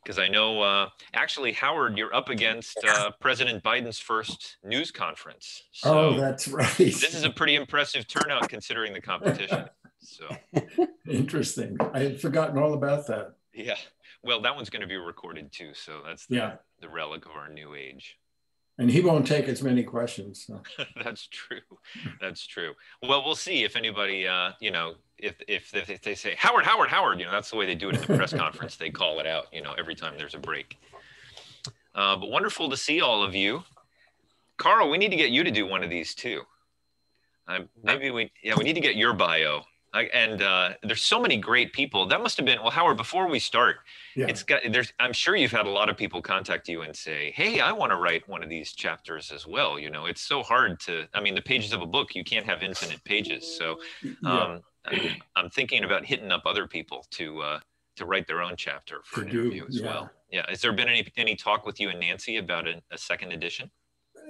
Because I know, actually, Howard, you're up against President Biden's first news conference. Oh, So that's right. this is a pretty impressive turnout considering the competition. So Interesting. I had forgotten all about that. yeah, well, that one's going to be recorded too. So that's Yeah. the relic of our new age. And he won't take as many questions. So. That's true. That's true. Well, we'll see if anybody, you know, if they say Howard, Howard, Howard, you know, that's the way they do it in the press conference. They call it out, you know, every time there's a break. But wonderful to see all of you. Carl, we need to get you to do one of these too. Maybe we need to get your bio. There's so many great people. That must have been, well, Howard, before we start, Yeah. I'm sure you've had a lot of people contact you and say, hey, I want to write one of these chapters as well. You know, it's so hard to, I mean, the pages of a book, you can't have infinite pages. So I'm thinking about hitting up other people to write their own chapter for an interview as well. Yeah. Has there been any talk with you and Nancy about a second edition?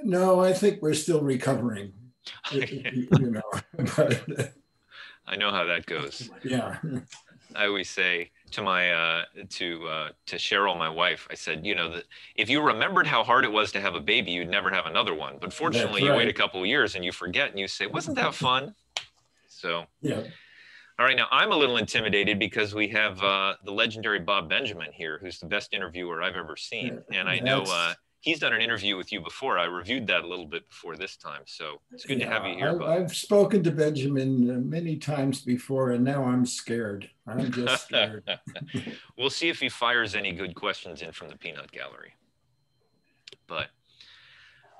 No, I think we're still recovering. You know, but, I know how that goes. Yeah. I always say to my to Cheryl, my wife, I said, you know, that if you remembered how hard it was to have a baby, you'd never have another one. But fortunately, you wait a couple of years and you forget and you say, wasn't that fun? So yeah. All right, now I'm a little intimidated because we have the legendary Bob Benjamin here, who's the best interviewer I've ever seen, and I know he's done an interview with you before. I reviewed that a little bit before this time, so it's good to have you here, Bob. I've spoken to Benjamin many times before, and now I'm scared. I'm just scared. We'll see if he fires any good questions in from the peanut gallery. But,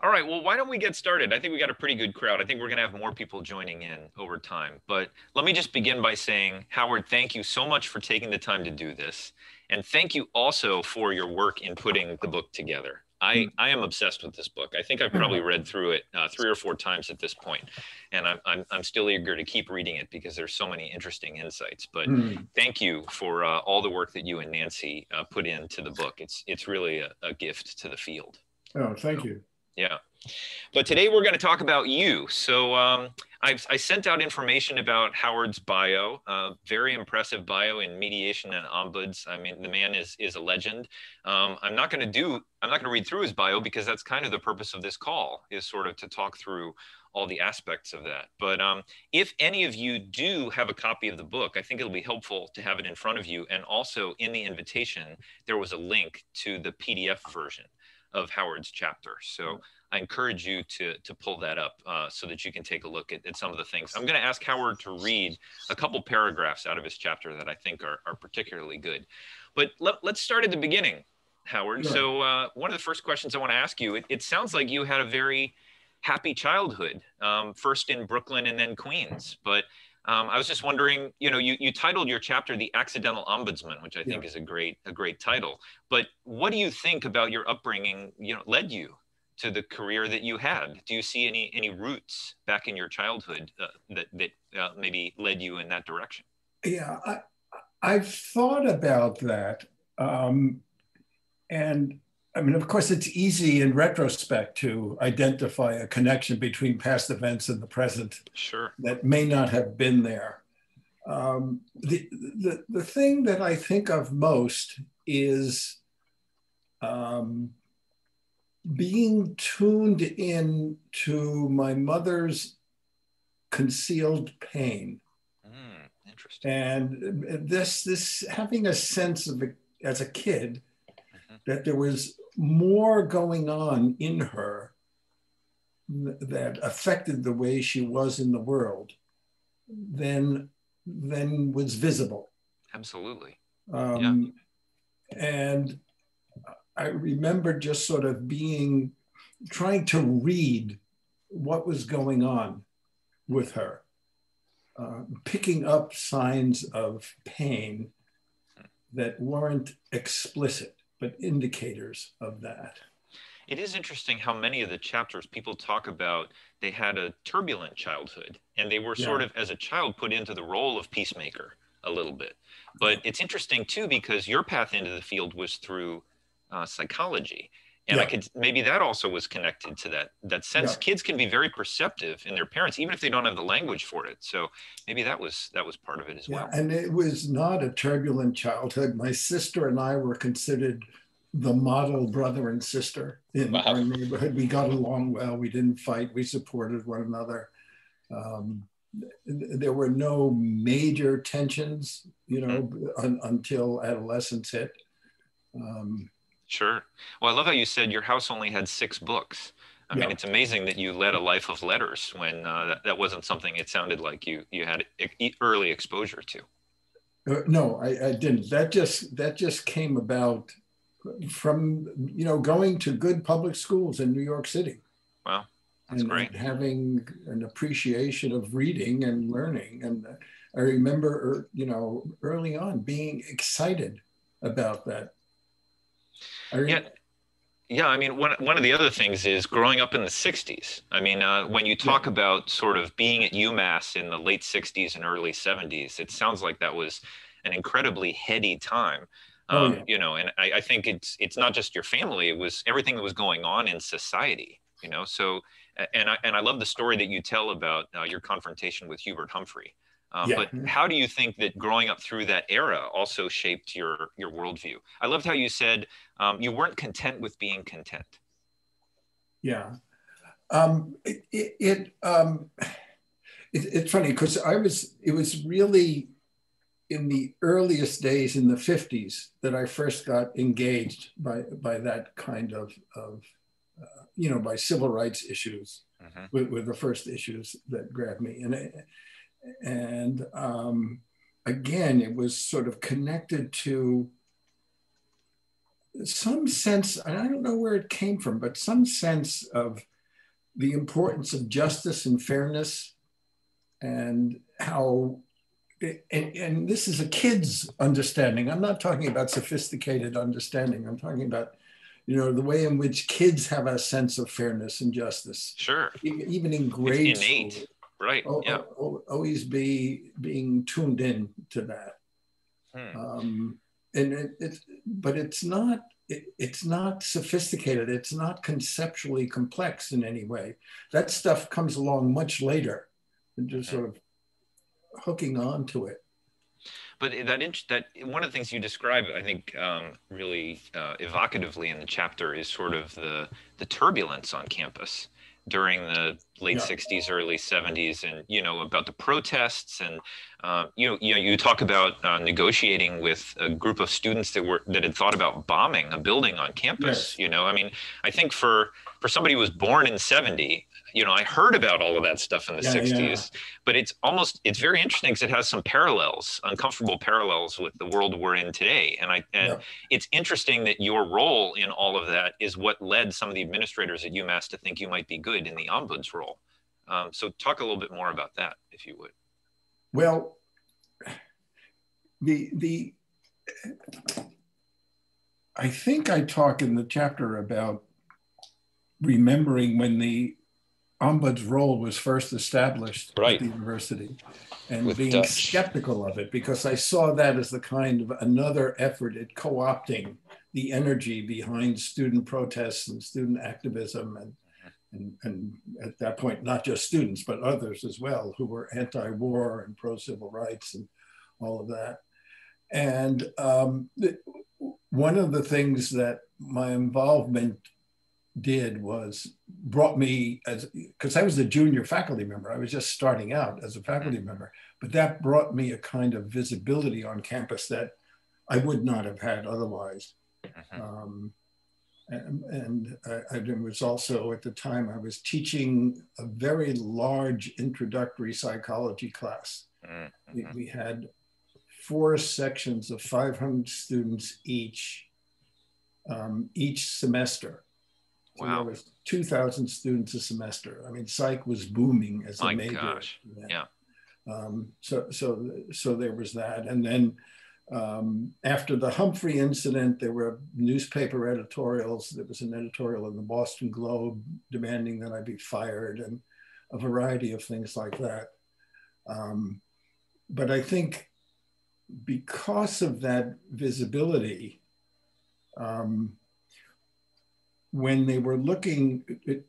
all right, well, why don't we get started? I think we got a pretty good crowd. I think we're going to have more people joining in over time. But let me just begin by saying, Howard, thank you so much for taking the time to do this. And thank you also for your work in putting the book together. I am obsessed with this book. I think I've probably read through it 3 or 4 times at this point, and I'm still eager to keep reading it because there's so many interesting insights. But thank you for all the work that you and Nancy put into the book. It's really a gift to the field. Oh, thank you. Yeah. But today we're going to talk about you. So I sent out information about Howard's bio, very impressive bio in mediation and ombuds. I mean, the man is a legend. I'm not going to read through his bio because that's kind of the purpose of this call, is sort of to talk through all the aspects of that. But if any of you do have a copy of the book, I think it'll be helpful to have it in front of you. And also in the invitation, there was a link to the PDF version of Howard's chapter. So I encourage you to pull that up so that you can take a look at some of the things. I'm going to ask Howard to read a couple paragraphs out of his chapter that I think are particularly good. But let's start at the beginning, Howard. Sure. So one of the first questions I want to ask you, it sounds like you had a very happy childhood, first in Brooklyn and then Queens. But I was just wondering, you know, you titled your chapter "The Accidental Ombudsman," which I think is a great title. But what do you think about your upbringing? You know, led you to the career that you had? Do you see any roots back in your childhood that maybe led you in that direction? Yeah, I've thought about that, and I mean, of course, it's easy in retrospect to identify a connection between past events and the present. Sure. That may not have been there. The thing that I think of most is being tuned in to my mother's concealed pain. Interesting. And this having a sense of, as a kid, that there was more going on in her that affected the way she was in the world than was visible. Absolutely. And I remember just sort of trying to read what was going on with her, picking up signs of pain that weren't explicit, but indicators of that. It is interesting how many of the chapters people talk about, they had a turbulent childhood and they were sort of, as a child, put into the role of peacemaker a little bit. But it's interesting too, because your path into the field was through psychology. And I could, maybe that also was connected to that sense. Yeah. Kids can be very perceptive in their parents, even if they don't have the language for it. So maybe that was part of it as well. And it was not a turbulent childhood. My sister and I were considered the model brother and sister in our neighborhood. We got along well. We didn't fight. We supported one another. There were no major tensions, until adolescence hit. Sure. Well, I love how you said your house only had 6 books. I mean, it's amazing that you led a life of letters when that wasn't something it sounded like you had early exposure to. No, I didn't. That just came about from, going to good public schools in New York City. Wow, that's great. And having an appreciation of reading and learning. And I remember, early on being excited about that. Yeah, I mean, one of the other things is growing up in the 60s. I mean, when you talk about sort of being at UMass in the late 60s and early 70s, it sounds like that was an incredibly heady time. And I think it's not just your family, it was everything that was going on in society, So, and I love the story that you tell about your confrontation with Hubert Humphrey. But how do you think that growing up through that era also shaped your worldview? I loved how you said you weren't content with being content. Yeah. It's funny because it was really in the earliest days in the 50s that I first got engaged by that kind of by civil rights issues, were the first issues that grabbed me. And again, it was sort of connected to some sense, and I don't know where it came from, but some sense of the importance of justice and fairness, and how, and this is a kid's understanding. I'm not talking about sophisticated understanding. I'm talking about, the way in which kids have a sense of fairness and justice. Sure. Even in grade school. Right. Always being tuned in to that. But it's not sophisticated. It's not conceptually complex in any way. That stuff comes along much later, and just sort of hooking on to it. But that one of the things you describe, I think, really evocatively in the chapter is sort of the turbulence on campus during the late 60s, early 70s, and, about the protests, and, you talk about negotiating with a group of students that had thought about bombing a building on campus. I mean, I think for somebody who was born in 70, I heard about all of that stuff in the 60s, but it's very interesting because it has some uncomfortable parallels with the world we're in today. And it's interesting that your role in all of that is what led some of the administrators at UMass to think you might be good in the ombuds role. So talk a little bit more about that, if you would. Well, I think I talk in the chapter about remembering when the ombuds role was first established at the university, and with being skeptical of it, because I saw that as the kind of another effort at co-opting the energy behind student protests and student activism, and at that point, not just students, but others as well, who were anti-war and pro-civil rights and all of that. And one of the things that my involvement brought me, because I was a junior faculty member, I was just starting out as a faculty member, but that brought me a kind of visibility on campus that I would not have had otherwise. And I was also, at the time, I was teaching a very large introductory psychology class. We had 4 sections of 500 students each semester. So there was 2,000 students a semester. I mean, psych was booming as a major. Gosh. Yeah. So there was that. And then after the Humphrey incident, there were newspaper editorials. There was an editorial in the Boston Globe demanding that I be fired, and a variety of things like that. But I think because of that visibility, when they were looking at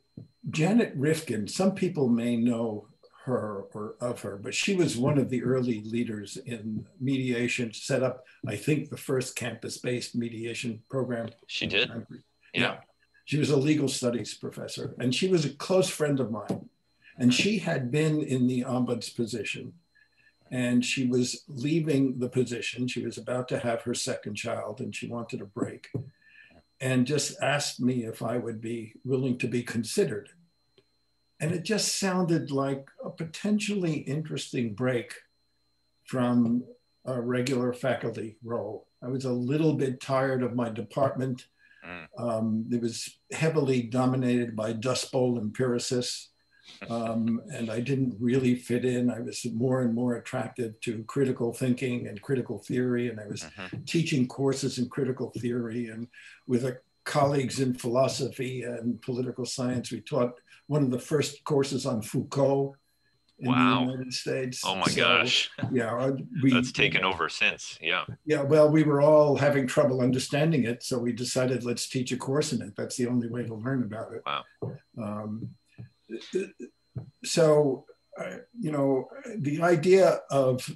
Janet Rifkin, some people may know her or of her, but she was one of the early leaders in mediation, set up, I think, the first campus-based mediation program. She did. Yeah. She was a legal studies professor, and she was a close friend of mine. And she had been in the ombuds position, and she was leaving the position. She was about to have her second child, and she wanted a break, and just asked me if I would be willing to be considered. And it just sounded like a potentially interesting break from a regular faculty role. I was a little bit tired of my department. It was heavily dominated by Dust Bowl empiricists, and I didn't really fit in. I was more and more attracted to critical thinking and critical theory, and I was teaching courses in critical theory, and with colleagues in philosophy and political science, we taught one of the first courses on Foucault in the United States. Oh my gosh. Yeah. That's taken over since, yeah. Yeah, well, we were all having trouble understanding it, so we decided let's teach a course in it. That's the only way to learn about it. Wow. So, you know, the idea of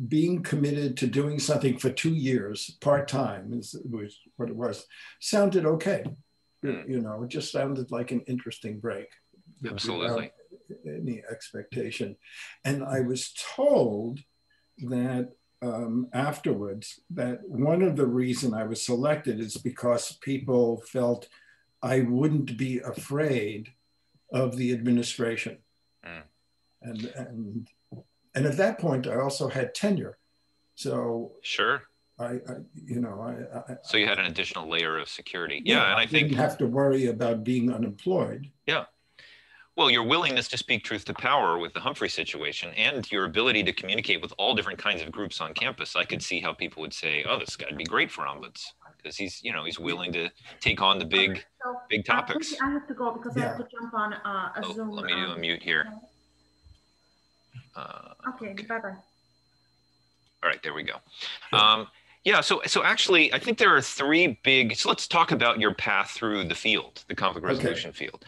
being committed to doing something for 2 years, part-time, was what it was, sounded okay. You know, it just sounded like an interesting break. Absolutely. Any expectation. And I was told that afterwards, that one of the reason I was selected is because people felt I wouldn't be afraid of the administration. And at that point, I also had tenure. So sure. So you had an additional layer of security. Yeah, and I think didn't have to worry about being unemployed. Yeah. Well, your willingness to speak truth to power with the Humphrey situation and your ability to communicate with all different kinds of groups on campus, I could see how people would say, "Oh, this guy'd be great for ombuds," because he's willing to take on the big topics. I have to go because I have to jump on a Zoom. Let me do a mute here. Okay, bye-bye. All right, there we go. Yeah, so actually, I think there are three big, so let's talk about your path through the field, the conflict resolution field.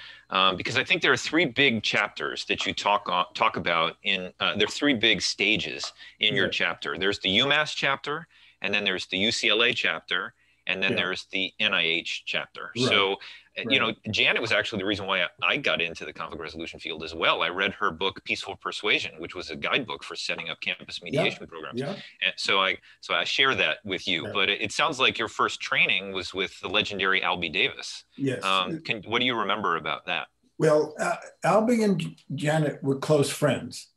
Because I think there are three big chapters that you talk about in, there are three big stages in your chapter. There's the UMass chapter, and then there's the UCLA chapter, and then there's the NIH chapter. Right. So, you know, Janet was actually the reason why I got into the conflict resolution field as well. I read her book, Peaceful Persuasion, which was a guidebook for setting up campus mediation programs. Yeah. And so I share that with you, but it sounds like your first training was with the legendary Albie Davis. Yes. What do you remember about that? Well, Albie and Janet were close friends.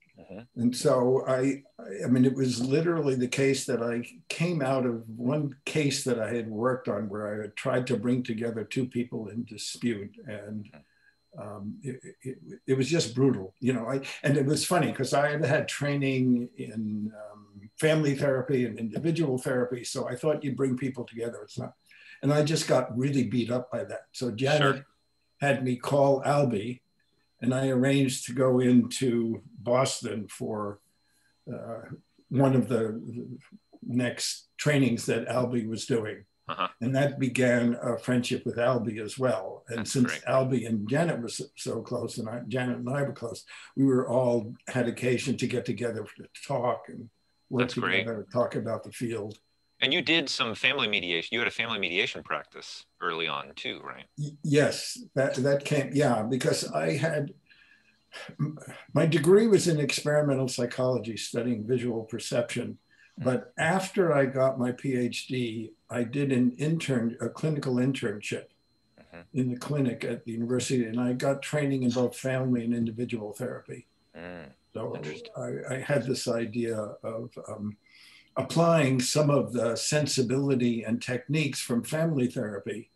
And so I mean, it was literally the case that I came out of one case that I had worked on where I had tried to bring together two people in dispute, and it was just brutal, you know. And it was funny because I had training in family therapy and individual therapy, so I thought you'd bring people together. It's not, and I just got really beat up by that. So Janet had me call Albie, and I arranged to go into Boston for one of the next trainings that Albie was doing. And that began a friendship with Albie as well. And since Albie and Janet were so close, and Janet and I were close, we were all had occasion to get together to talk and work together, talk about the field. And you did some family mediation. You had a family mediation practice early on too, right? Yes, that came, because I had, my degree was in experimental psychology, studying visual perception. But after I got my PhD, I did a clinical internship in the clinic at the university, and I got training in both family and individual therapy. So I had this idea of applying some of the sensibility and techniques from family therapy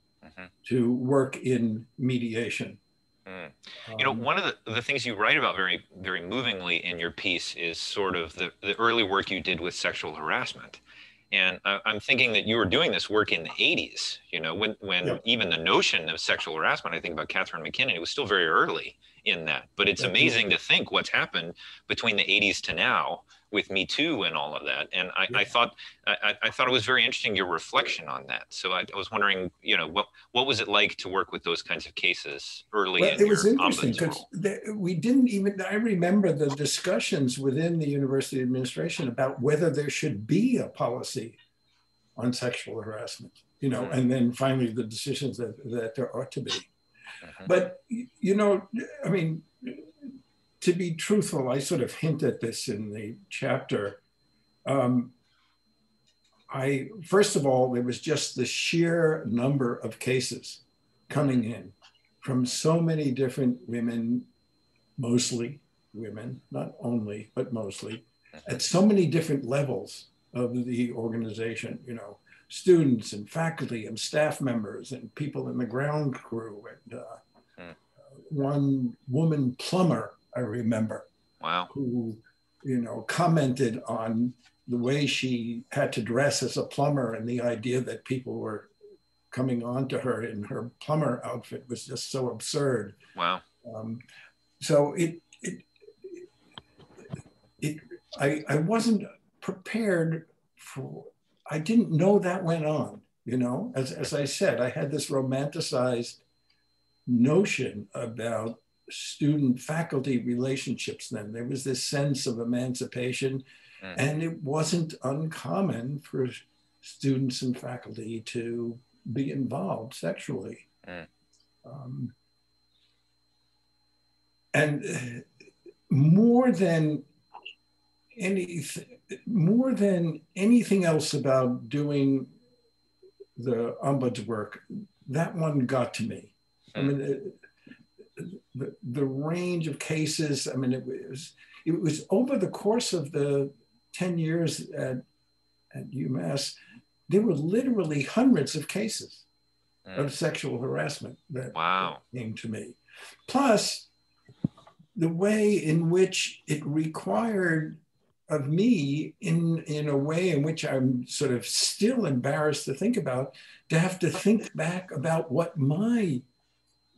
to work in mediation. You know, one of the things you write about very, very movingly in your piece is sort of the early work you did with sexual harassment. And I'm thinking that you were doing this work in the 80s, you know, when even the notion of sexual harassment, I think about Catherine McKinnon, it was still very early in that. But it's amazing to think what's happened between the 80s to now, with Me Too and all of that. And I, Yeah. I thought it was very interesting, your reflection on that. So I was wondering, you know, what was it like to work with those kinds of cases early Well, in it your was interesting ombuds because role? we didn't even, I remember the discussions within the university administration about whether there should be a policy on sexual harassment, you know, and then finally the decisions that there ought to be. But, you know, I mean, to be truthful, I sort of hint at this in the chapter. First of all, there was just the sheer number of cases coming in from so many different women, mostly women, not only, but mostly, at so many different levels of the organization, you know, students and faculty and staff members and people in the ground crew. And one woman plumber, I remember, Wow. who, you know, commented on the way she had to dress as a plumber and the idea that people were coming on to her in her plumber outfit was just so absurd. Wow. So I wasn't prepared for, I didn't know that went on, you know, as I said, I had this romanticized notion about student faculty relationships then. There was this sense of emancipation, and it wasn't uncommon for students and faculty to be involved sexually. And more than anything else about doing the ombuds work, that one got to me. I mean, the range of cases, I mean, it was over the course of the 10 years at UMass, there were literally hundreds of cases of sexual harassment that came to me. Plus, the way in which it required of me, in a way in which I'm sort of still embarrassed to think about, to have to think back about what my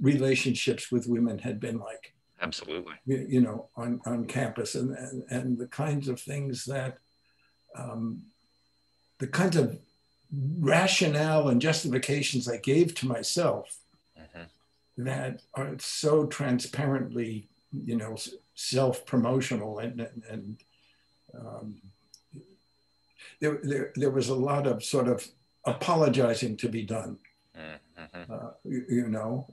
relationships with women had been like. Absolutely. You know, on campus, and the kinds of things that, the kinds of rationale and justifications I gave to myself that are so transparently, you know, self-promotional, and there was a lot of sort of apologizing to be done, you know,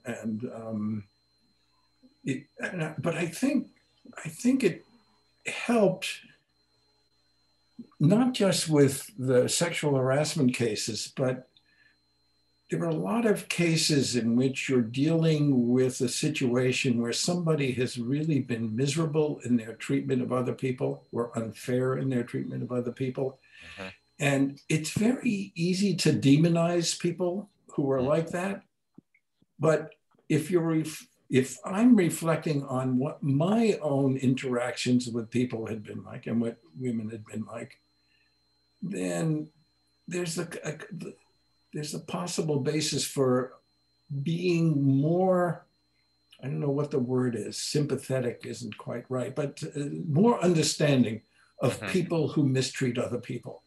but I think it helped not just with the sexual harassment cases, but there were a lot of cases in which you're dealing with a situation where somebody has really been miserable in their treatment of other people, or unfair in their treatment of other people. And it's very easy to demonize people who are like that. But if I'm reflecting on what my own interactions with people had been like and what women had been like, then there's a possible basis for being more, I don't know what the word is, sympathetic isn't quite right, but more understanding of people who mistreat other people.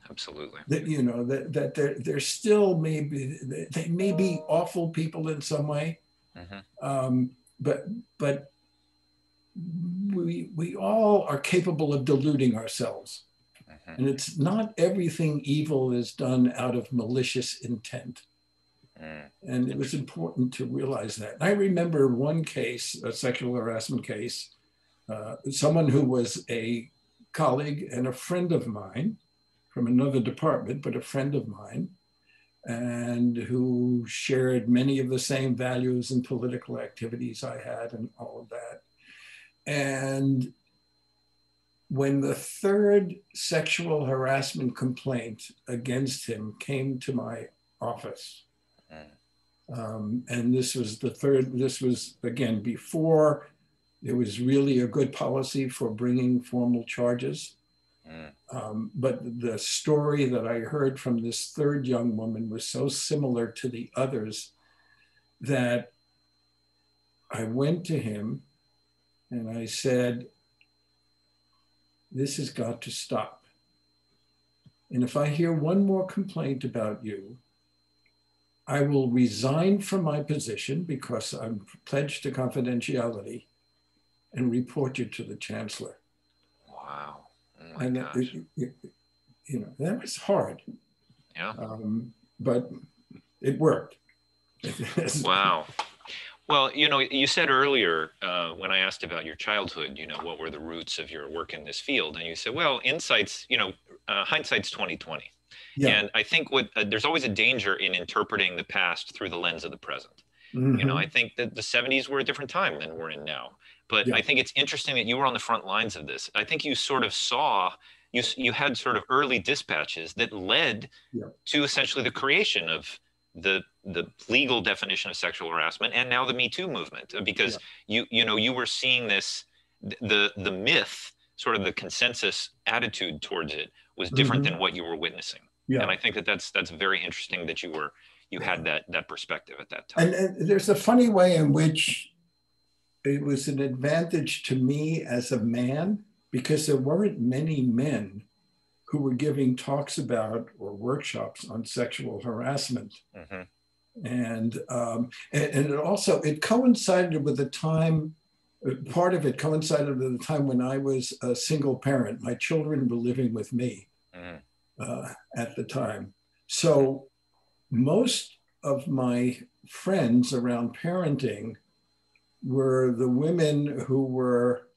Absolutely. That, you know, that they're still maybe, they may be awful people in some way, but we all are capable of deluding ourselves. And it's not everything evil is done out of malicious intent. And it was important to realize that. I remember one case, a sexual harassment case, someone who was a colleague and a friend of mine from another department, but a friend of mine, and who shared many of the same values and political activities I had and all of that. And when the third sexual harassment complaint against him came to my office, and this was the third, this was again before there was really a good policy for bringing formal charges. But the story that I heard from this third young woman was so similar to the others that I went to him and I said, this has got to stop. And if I hear one more complaint about you, I will resign from my position because I'm pledged to confidentiality and report you to the chancellor. Wow. Oh my And gosh. you know, that was hard. Yeah. But it worked. Wow. Well, you know, you said earlier when I asked about your childhood, you know, what were the roots of your work in this field? And you said, well, insights, you know, hindsight's 2020. Yeah. And I think there's always a danger in interpreting the past through the lens of the present. Mm-hmm. You know, I think that the 70s were a different time than we're in now. But yeah. I think it's interesting that you were on the front lines of this. I think you sort of saw, you had sort of early dispatches that led to essentially the creation of the legal definition of sexual harassment and now the Me Too movement, because you know, you were seeing this, the myth, sort of the consensus attitude towards it was different than what you were witnessing. Yeah. And I think that that's very interesting that you had that perspective at that time. And there's a funny way in which it was an advantage to me as a man, because there weren't many men who were giving talks about or workshops on sexual harassment. Mm-hmm. And it also, it coincided with the time, part of it coincided with the time when I was a single parent. My children were living with me at the time. So most of my friends around parenting were the women who were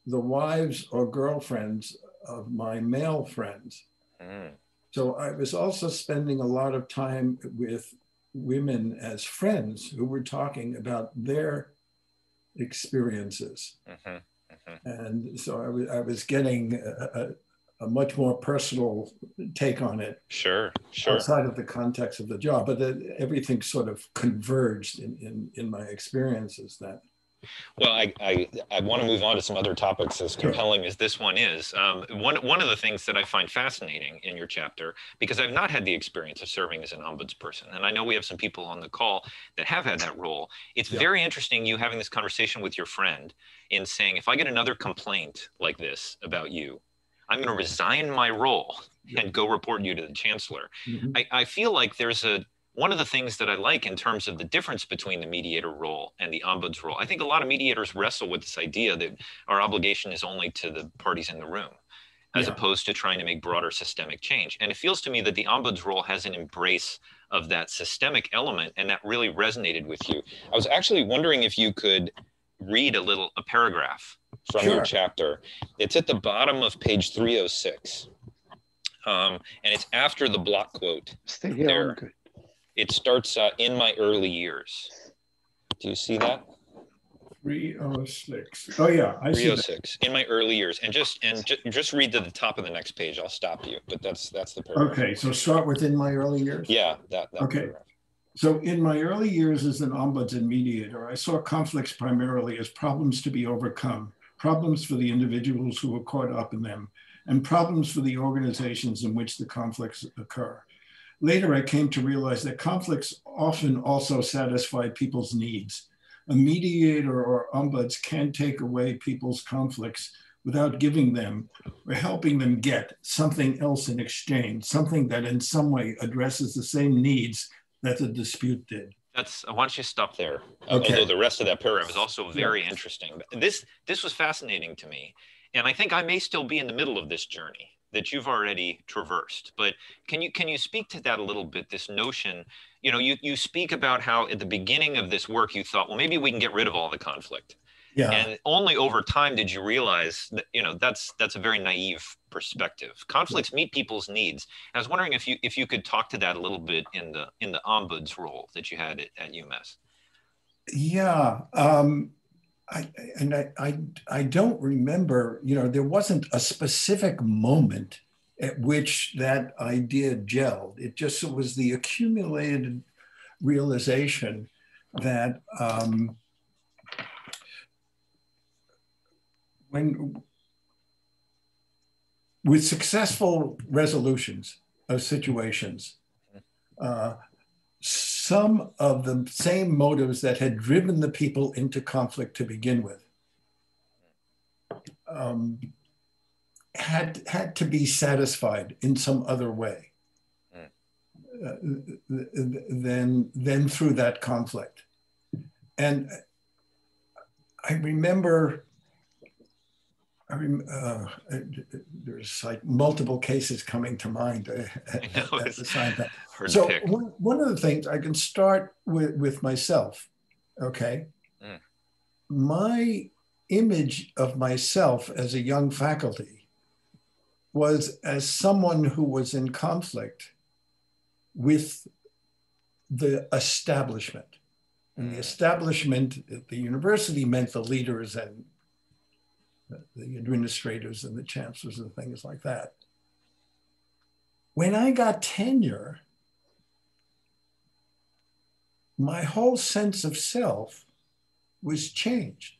the wives or girlfriends of my male friends. So I was also spending a lot of time with women as friends who were talking about their experiences. And so I was getting a much more personal take on it. Sure. Outside of the context of the job, but everything sort of converged in my experiences then. Well, I want to move on to some other topics as compelling as this one is. One of the things that I find fascinating in your chapter, because I've not had the experience of serving as an ombudsperson, and I know we have some people on the call that have had that role. It's very interesting you having this conversation with your friend in saying, if I get another complaint like this about you, I'm going to resign my role and go report you to the chancellor. I feel like there's one of the things that I like in terms of the difference between the mediator role and the ombuds role. I think a lot of mediators wrestle with this idea that our obligation is only to the parties in the room, as opposed to trying to make broader systemic change. And it feels to me that the ombuds role has an embrace of that systemic element, and that really resonated with you. I was actually wondering if you could read a paragraph from your chapter. It's at the bottom of page 306. And it's after the block quote. Stay here. There. It starts in my early years. Do you see that? 306. Oh yeah, I see 306. In my early years, and just read to the top of the next page. I'll stop you, but that's the paragraph. Okay, so start with in my early years. Yeah, that okay. Paragraph. So in my early years as an ombuds and mediator, I saw conflicts primarily as problems to be overcome, problems for the individuals who were caught up in them, and problems for the organizations in which the conflicts occur. Later, I came to realize that conflicts often also satisfy people's needs. A mediator or ombuds can take away people's conflicts without giving them or helping them get something else in exchange, something that in some way addresses the same needs that the dispute did. I want you to stop there. Okay. Although the rest of that paragraph is also very interesting. This was fascinating to me. And I think I may still be in the middle of this journey that you've already traversed. But can you speak to that a little bit, this notion, you know, you speak about how at the beginning of this work, you thought, well, maybe we can get rid of all the conflict. Yeah. And only over time did you realize that, you know, that's a very naive perspective. Conflicts meet people's needs. I was wondering if you could talk to that a little bit in the ombuds role that you had at UMass. Yeah. I don't remember, you know, there wasn't a specific moment at which that idea gelled. It just was the accumulated realization that with successful resolutions of situations, some of the same motives that had driven the people into conflict to begin with had to be satisfied in some other way than through that conflict. And I remember, there's like multiple cases coming to mind at the same time. So one of the things, I can start with myself, okay? My image of myself as a young faculty was as someone who was in conflict with the establishment. And the establishment at the university meant the leaders and the administrators and the chancellors and things like that. When I got tenure, my whole sense of self was changed.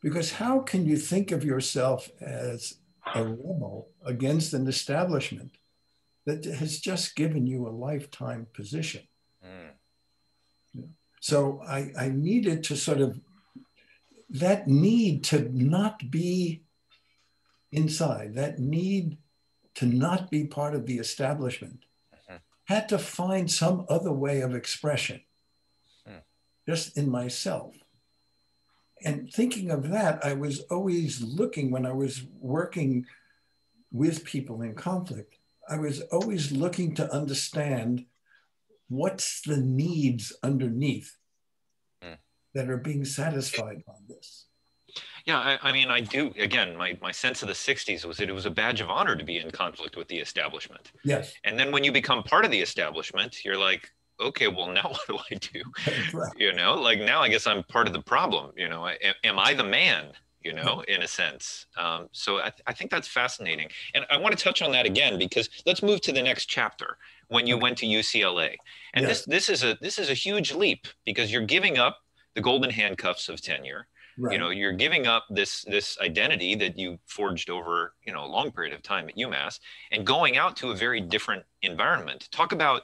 Because how can you think of yourself as a rebel against an establishment that has just given you a lifetime position? So I needed to sort of, that need to not be inside, that need to not be part of the establishment, had to find some other way of expression, just in myself. And thinking of that, I was always looking, when I was working with people in conflict, I was always looking to understand what's the needs underneath that are being satisfied on this. Yeah, I mean, I do, again, my sense of the 60s was that it was a badge of honor to be in conflict with the establishment. Yes. And then when you become part of the establishment, you're like, okay, well, now what do I do? Right. You know, like now I guess I'm part of the problem, you know, am I the man, you know, in a sense. So I think that's fascinating. And I want to touch on that again, because let's move to the next chapter, when you went to UCLA. And this is a huge leap, because you're giving up the golden handcuffs of tenure. Right. You know, you're giving up this identity that you forged over, you know, a long period of time at UMass, and going out to a very different environment. Talk about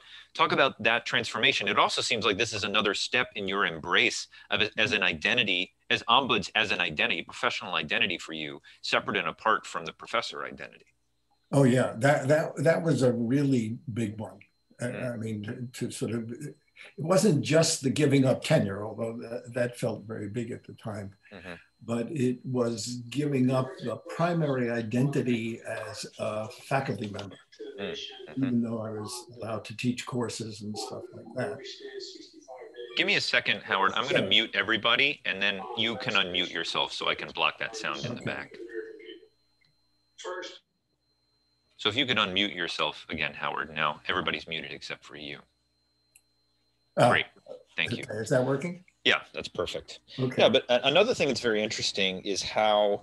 that transformation. It also seems like this is another step in your embrace of it as an identity, as ombuds, as an identity, professional identity for you, separate and apart from the professor identity. Oh yeah, that was a really big one. I mean, to sort of, it wasn't just the giving up tenure, although that felt very big at the time, but it was giving up the primary identity as a faculty member, even though I was allowed to teach courses and stuff like that. Give me a second, Howard. I'm going to mute everybody, and then you can unmute yourself so I can block that sound in the back. So if you could unmute yourself again, Howard. Now everybody's muted except for you. Great. Thank you. Is that working? Yeah, that's perfect. Okay. Yeah, but another thing that's very interesting is how,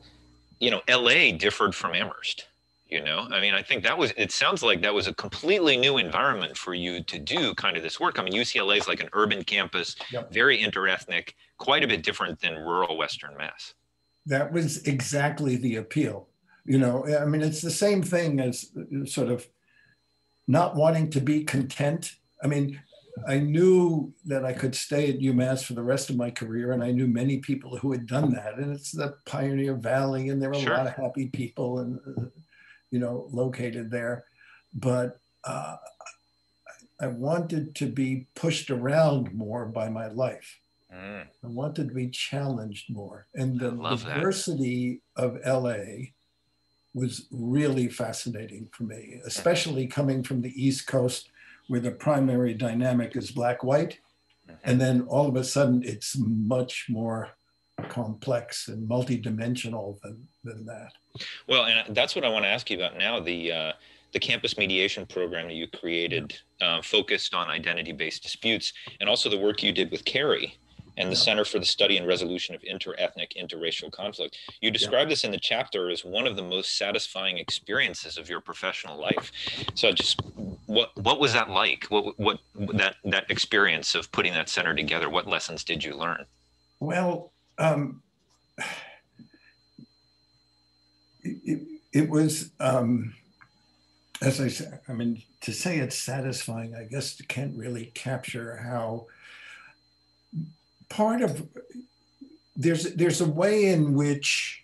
you know, LA differed from Amherst. You know, I mean, I think it sounds like that was a completely new environment for you to do kind of this work. I mean, UCLA is like an urban campus, very interethnic, quite a bit different than rural Western Mass. That was exactly the appeal. You know, I mean, it's the same thing as sort of not wanting to be content. I mean, I knew that I could stay at UMass for the rest of my career, and I knew many people who had done that. And it's the Pioneer Valley, and there were a lot of happy people, and you know, located there. But I wanted to be pushed around more by my life. I wanted to be challenged more, and the diversity of LA was really fascinating for me, especially coming from the East Coast, where the primary dynamic is black-white. And then all of a sudden it's much more complex and multidimensional than that. Well, and that's what I want to ask you about now, the campus mediation program that you created, focused on identity-based disputes, and also the work you did with Carrie and the Center for the Study and Resolution of Interethnic, Interracial Conflict. You describe this in the chapter as one of the most satisfying experiences of your professional life. So just, what was that like? What that experience of putting that center together, what lessons did you learn? Well, it was, as I said, I mean, to say it's satisfying, I guess can't really capture how part of, there's a way in which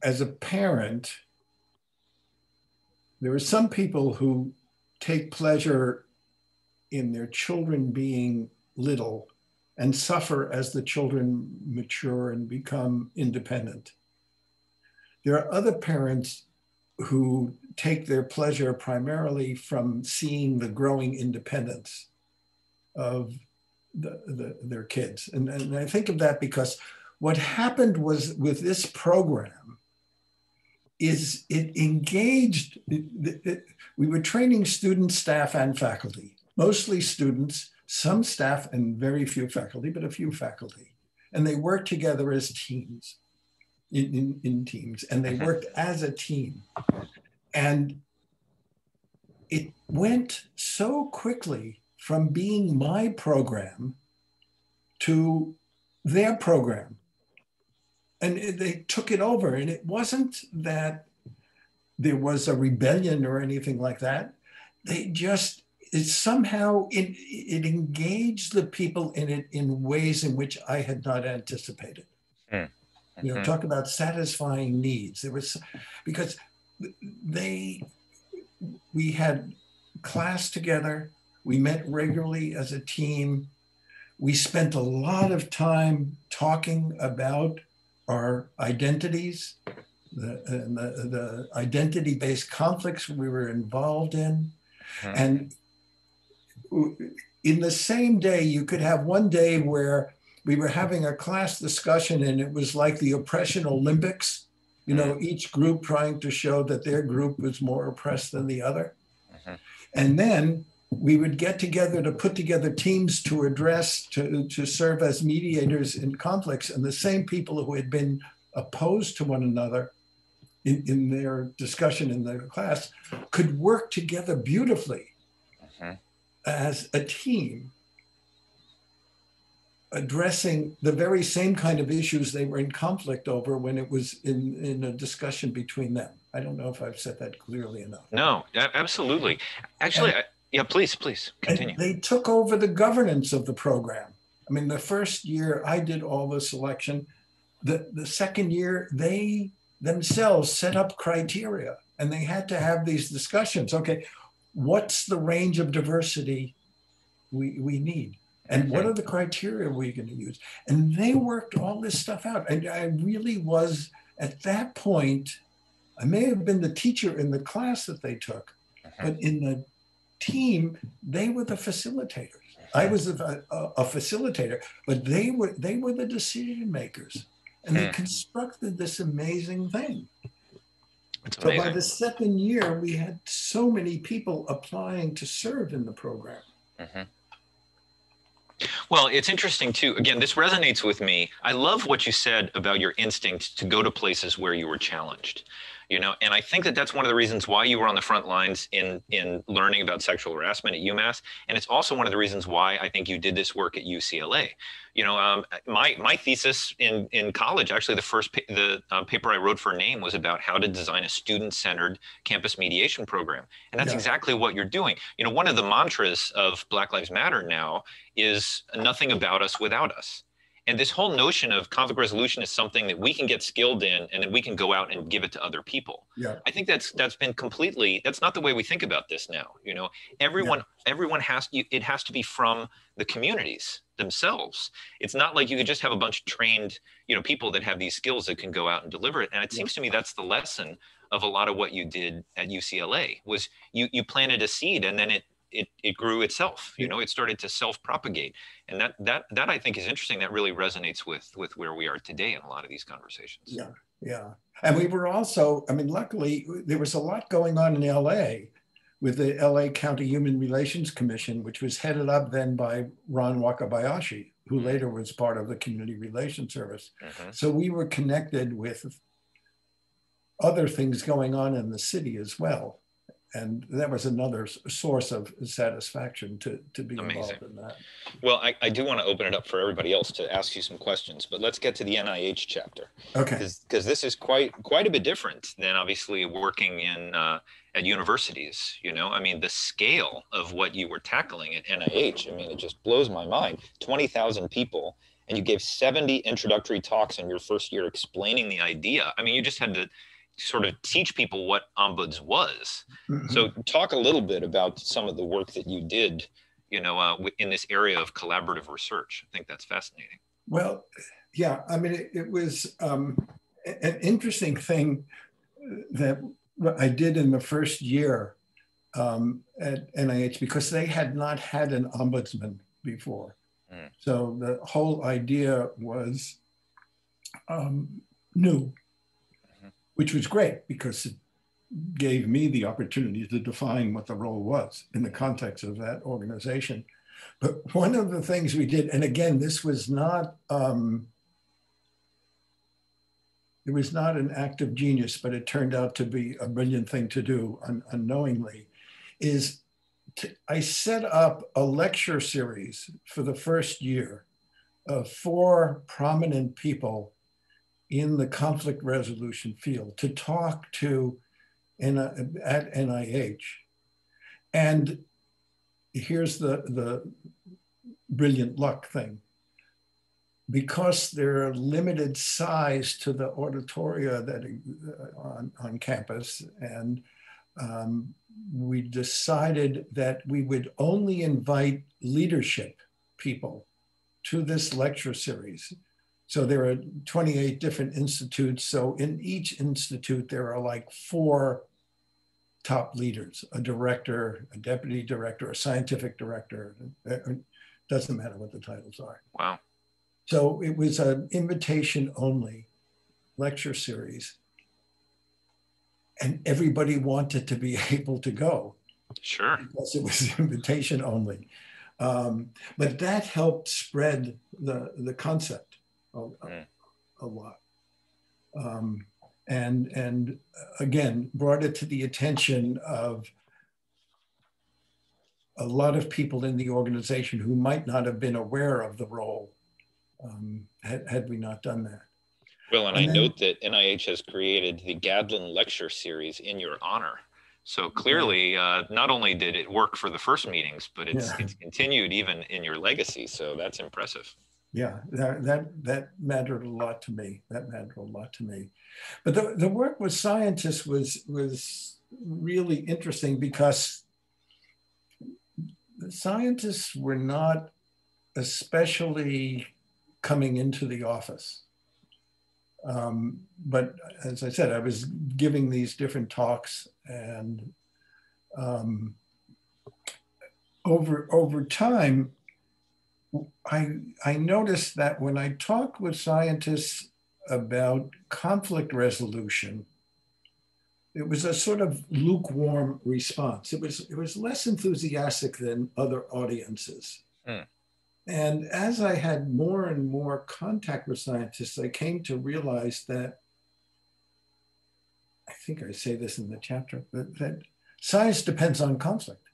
as a parent, there are some people who take pleasure in their children being little and suffer as the children mature and become independent. There are other parents who take their pleasure primarily from seeing the growing independence of their kids. And I think of that because what happened was with this program is it engaged, we were training students, staff, and faculty, mostly students, some staff, and very few faculty, but a few faculty. And they worked together as teams, in teams, and they worked as a team. And it went so quickly from being my program to their program. And they took it over. And it wasn't that there was a rebellion or anything like that. They just, it engaged the people in it in ways in which I had not anticipated. You know, talk about satisfying needs. There was, because we had class together. We met regularly as a team. We spent a lot of time talking about our identities, the identity-based conflicts we were involved in. And in the same day, you could have one day where we were having a class discussion and it was like the oppression Olympics, you know, each group trying to show that their group was more oppressed than the other. And then we would get together to put together teams to address, to serve as mediators in conflicts. And the same people who had been opposed to one another in their discussion in the class could work together beautifully as a team, addressing the very same kind of issues they were in conflict over when it was in a discussion between them. I don't know if I've said that clearly enough. No, absolutely. Actually, yeah, please continue. They took over the governance of the program. I mean, the first year I did all the selection. The second year, they themselves set up criteria and they had to have these discussions. Okay, what's the range of diversity we need? And what are the criteria we're going to use? And they worked all this stuff out. And I really was, at that point, I may have been the teacher in the class that they took, but in the team, they were the facilitators. I was a facilitator, but they were the decision makers. And they constructed this amazing thing. So by the second year, we had so many people applying to serve in the program. Well, it's interesting too. Again, this resonates with me. I love what you said about your instinct to go to places where you were challenged. You know, and I think that that's one of the reasons why you were on the front lines in learning about sexual harassment at UMass. And it's also one of the reasons why I think you did this work at UCLA. You know, my thesis in college, actually, the paper I wrote for NAME was about how to design a student-centered campus mediation program. And that's exactly what you're doing. You know, one of the mantras of Black Lives Matter now is nothing about us without us. And this whole notion of conflict resolution is something that we can get skilled in and then we can go out and give it to other people. I think that's been completely, that's not the way we think about this now. You know, everyone has, it has to be from the communities themselves. It's not like you could just have a bunch of trained, you know, people that have these skills that can go out and deliver it. And it seems to me that's the lesson of a lot of what you did at UCLA was you planted a seed and then it grew itself, you know, it started to self-propagate. And that I think is interesting. That really resonates with where we are today in a lot of these conversations. Yeah. And we were also, I mean, luckily there was a lot going on in LA with the LA County Human Relations Commission, which was headed up then by Ron Wakabayashi, who later was part of the Community Relations Service. So we were connected with other things going on in the city as well. And that was another source of satisfaction to be involved in that. Well, I do want to open it up for everybody else to ask you some questions, but let's get to the NIH chapter. Okay. Because this is quite a bit different than obviously working in at universities. You know, I mean, the scale of what you were tackling at NIH, I mean, it just blows my mind. 20,000 people and you gave 70 introductory talks in your first year explaining the idea. I mean, you just had to sort of teach people what ombuds was. Mhm. So talk a little bit about some of the work that you did, you know, in this area of collaborative research. I think that's fascinating. Well, yeah, I mean, it was an interesting thing that I did in the first year at NIH, because they had not had an ombudsman before. Mm. So the whole idea was new, which was great because it gave me the opportunity to define what the role was in the context of that organization. But one of the things we did, and again, this was not, it was not an act of genius, but it turned out to be a brilliant thing to do unknowingly, is I set up a lecture series for the first year of 4 prominent people in the conflict resolution field to talk to at NIH. And here's the brilliant luck thing. Because there are limited size to the auditoria that on campus, and we decided that we would only invite leadership people to this lecture series. So there are 28 different institutes. So in each institute, there are like 4 top leaders, a director, a deputy director, a scientific director. It doesn't matter what the titles are. Wow. So it was an invitation only lecture series. And everybody wanted to be able to go. Sure. Because it was invitation only. But that helped spread the concept a lot. And again, brought it to the attention of a lot of people in the organization who might not have been aware of the role had we not done that. Well, and I note that NIH has created the Gadlin Lecture Series in your honor. So clearly, not only did it work for the first meetings, but it's continued even in your legacy. So that's impressive. Yeah, that mattered a lot to me. That mattered a lot to me. But the work with scientists was really interesting because the scientists were not especially coming into the office. But as I said, I was giving these different talks, and over time, I noticed that when I talked with scientists about conflict resolution, it was a sort of lukewarm response. It was less enthusiastic than other audiences. Mm. And as I had more and more contact with scientists, I came to realize that, I think I say this in the chapter, that science depends on conflict.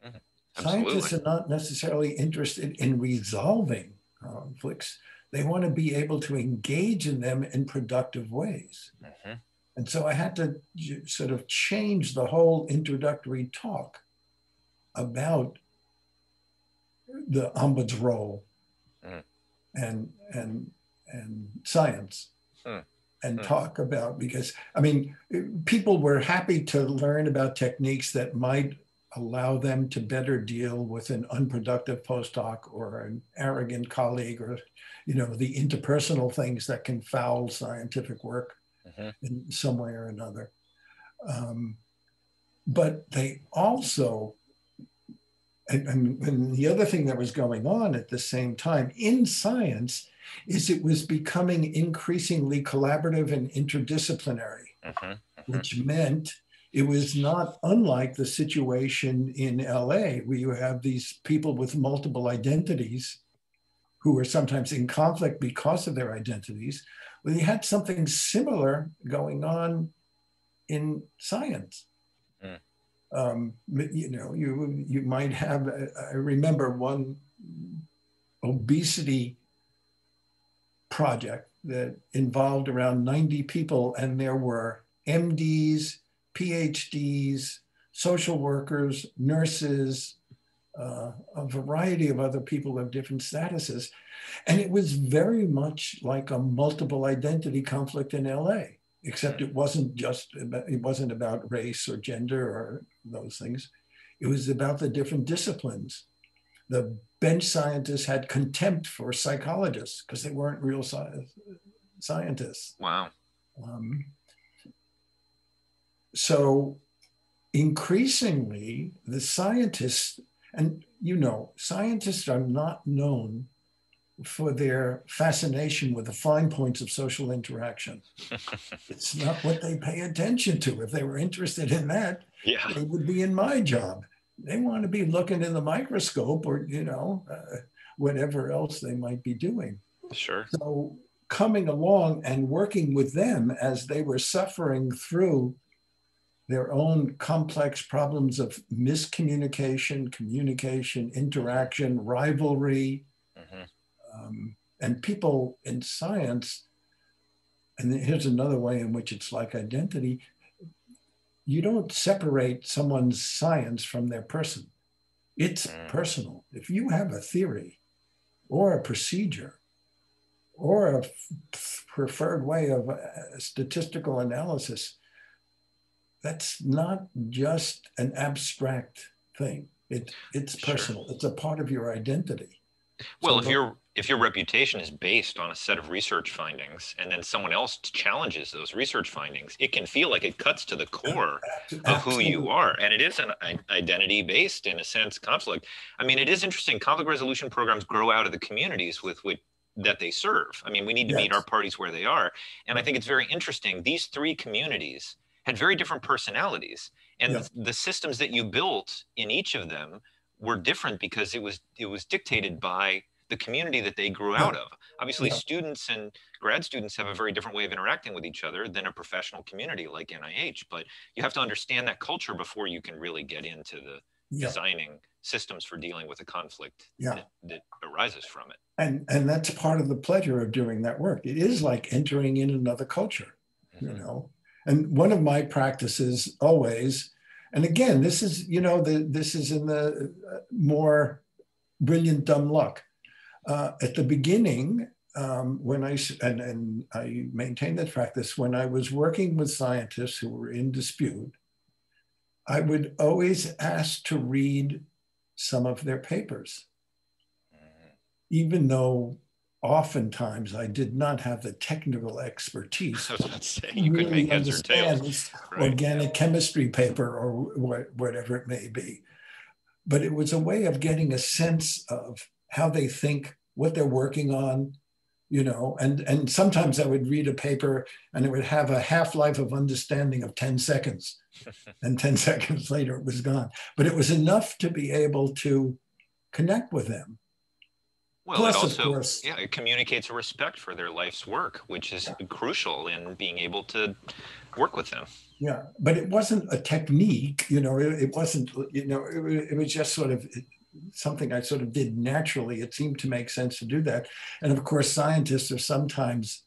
Mm-hmm. Scientists are not necessarily interested in resolving conflicts. They want to be able to engage in them in productive ways. Mm-hmm. And so I had to sort of change the whole introductory talk about the ombuds role and science and talk about, because I mean, people were happy to learn about techniques that might allow them to better deal with an unproductive postdoc or an arrogant colleague, or, you know, the interpersonal things that can foul scientific work in some way or another. But they also, and the other thing that was going on at the same time in science is it was becoming increasingly collaborative and interdisciplinary, which meant it was not unlike the situation in LA, where you have these people with multiple identities who are sometimes in conflict because of their identities. Well, you had something similar going on in science. You know, you might have, I remember one obesity project that involved around 90 people, and there were MDs, PhDs, social workers, nurses, a variety of other people of different statuses. And it was very much like a multiple identity conflict in LA, except it wasn't about race or gender or those things. It was about the different disciplines. The bench scientists had contempt for psychologists because they weren't real scientists. Wow. So increasingly, the scientists, and scientists are not known for their fascination with the fine points of social interaction. It's not what they pay attention to. If they were interested in that, they would be in my job. They want to be looking in the microscope or, whatever else they might be doing. Sure. So coming along and working with them as they were suffering through their own complex problems of miscommunication, communication, interaction, rivalry, and people in science, and here's another way in which it's like identity, you don't separate someone's science from their person. It's personal. If you have a theory or a procedure or a preferred way of statistical analysis, that's not just an abstract thing. It's personal. It's a part of your identity. Well, so if your reputation is based on a set of research findings and then someone else challenges those research findings, it can feel like it cuts to the core of who you are. And it is an identity-based, in a sense, conflict. I mean, it is interesting. Conflict resolution programs grow out of the communities that they serve. I mean, we need to meet our parties where they are. And I think it's very interesting. These three communities had very different personalities. And the systems that you built in each of them were different because it was dictated by the community that they grew out of. Obviously, students and grad students have a very different way of interacting with each other than a professional community like NIH, but you have to understand that culture before you can really get into the designing systems for dealing with a conflict that arises from it. And that's part of the pleasure of doing that work. It is like entering in another culture, And one of my practices always, and again, this is, this is in the more brilliant dumb luck. At the beginning, when I maintained that practice, when I was working with scientists who were in dispute, I would always ask to read some of their papers, even though oftentimes I did not have the technical expertise. I was about to say, you could make heads or tails. Organic chemistry paper or whatever it may be. But it was a way of getting a sense of how they think, what they're working on, and sometimes I would read a paper and it would have a half-life of understanding of 10 seconds. And 10 seconds later it was gone. But it was enough to be able to connect with them. Well, plus, it also, of course, it communicates a respect for their life's work, which is crucial in being able to work with them. Yeah, but it wasn't a technique, it wasn't, it was just sort of something I sort of did naturally. It seemed to make sense to do that. And of course, scientists are sometimes